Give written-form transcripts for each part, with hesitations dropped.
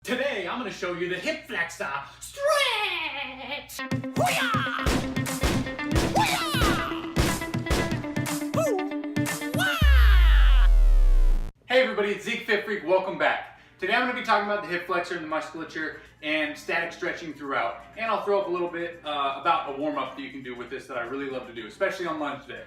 Today, I'm going to show you the hip flexor stretch. Hoo-yah! Hoo-yah! Hoo-wah! Hey everybody, it's Zeke Fit Freak. Welcome back. Today I'm going to be talking about the hip flexor and the musculature and static stretching throughout. And I'll throw up a little bit about a warm-up that you can do with this that I really love to do, especially on lunge day.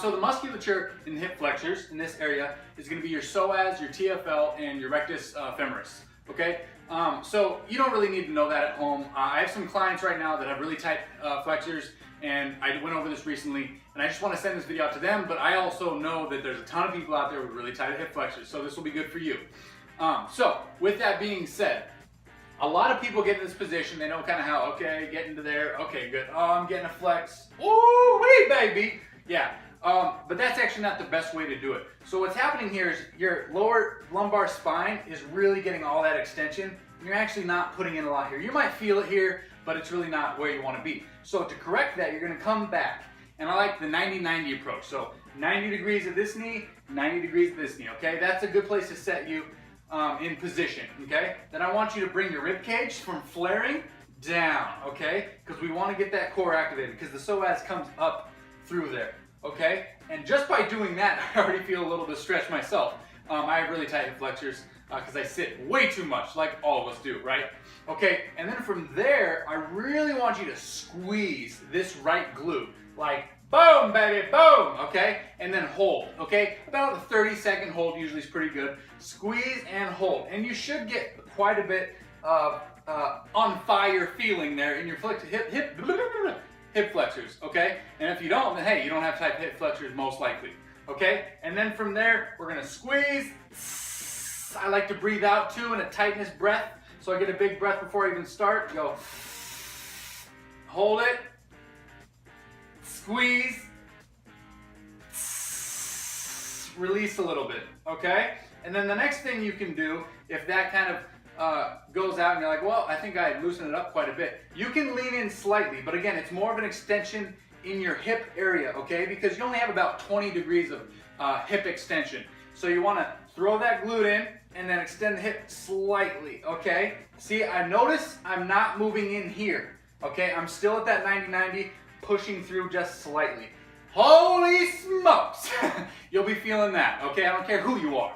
So the musculature in the hip flexors in this area is going to be your psoas, your TFL, and your rectus femoris. Okay, so you don't really need to know that at home. I have some clients right now that have really tight flexors, and I went over this recently, and I just want to send this video out to them, but I also know that there's a ton of people out there with really tight hip flexors, so this will be good for you. So with that being said, a lot of people get in this position, they know kind of how, okay, get into there, okay, good, oh, I'm getting a flex, ooh-wee, baby, yeah. But that's actually not the best way to do it. So what's happening here is your lower lumbar spine is really getting all that extension. You're actually not putting in a lot here. You might feel it here, but it's really not where you want to be. So to correct that, you're going to come back. And I like the 90-90 approach. So 90 degrees at this knee, 90 degrees at this knee, okay? That's a good place to set you in position, okay? Then I want you to bring your rib cage from flaring down, okay? Because we want to get that core activated because the psoas comes up through there. Okay, and just by doing that, I already feel a little bit stretched myself. I have really tight hip flexors because I sit way too much, like all of us do, right? Okay, and then from there, I really want you to squeeze this right glute, like boom, baby, boom, okay? And then hold, okay? About a 30-second hold usually is pretty good. Squeeze and hold, and you should get quite a bit of on fire feeling there in your hip flexors, okay? And if you don't, then hey, you don't have tight hip flexors most likely, okay? And then from there, we're gonna squeeze. I like to breathe out too in a tightness breath, so I get a big breath before I even start. Go, hold it, squeeze, release a little bit, okay? And then the next thing you can do, if that kind of goes out and you're like, well, I think I loosened it up quite a bit. You can lean in slightly, but again, it's more of an extension in your hip area, okay? Because you only have about 20 degrees of hip extension. So you want to throw that glute in and then extend the hip slightly, okay? See, I notice I'm not moving in here, okay? I'm still at that 90-90, pushing through just slightly. Holy smokes! You'll be feeling that, okay? I don't care who you are.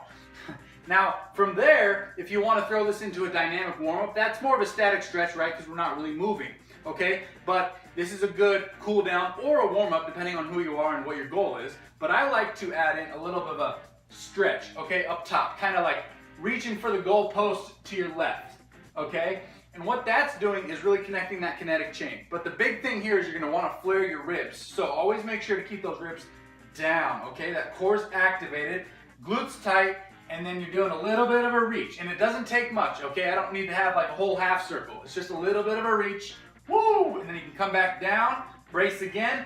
Now, from there, if you want to throw this into a dynamic warm-up, that's more of a static stretch, right? Because we're not really moving, okay? But this is a good cool down or a warm-up, depending on who you are and what your goal is. But I like to add in a little bit of a stretch, okay, up top, kind of like reaching for the goal post to your left, okay? And what that's doing is really connecting that kinetic chain. But the big thing here is you're going to want to flare your ribs. So always make sure to keep those ribs down, okay? That core's activated, glutes tight, and then you're doing a little bit of a reach. And it doesn't take much, okay? I don't need to have like a whole half circle. It's just a little bit of a reach. Woo! And then you can come back down, brace again.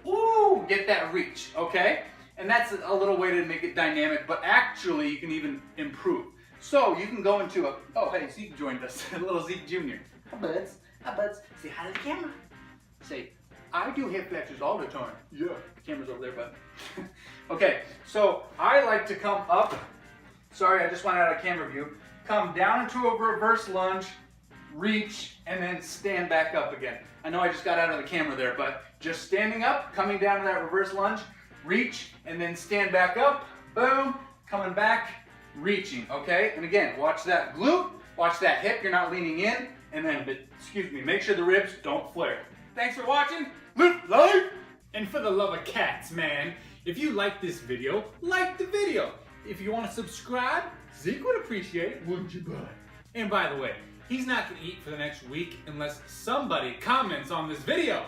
Woo! Get that reach, okay? And that's a little way to make it dynamic, but actually you can even improve. So you can go into a, oh hey, Zeke joined us, a little Zeke Jr. Hi buds, hi buds. Say hi to the camera. Say, I do hip flexors all the time. Yeah, the camera's over there, bud. Okay, so I like to come up, sorry, I just went out of camera view, come down into a reverse lunge, reach, and then stand back up again. I know I just got out of the camera there, but just standing up, coming down to that reverse lunge, reach, and then stand back up, boom, coming back, reaching, okay? And again, watch that glute, watch that hip, you're not leaning in, and then, excuse me, make sure the ribs don't flare. Thanks for watching. Like, and for the love of cats, man, if you like this video, like the video. If you want to subscribe, Zeke would appreciate it, wouldn't you, bud? And by the way, he's not going to eat for the next week unless somebody comments on this video.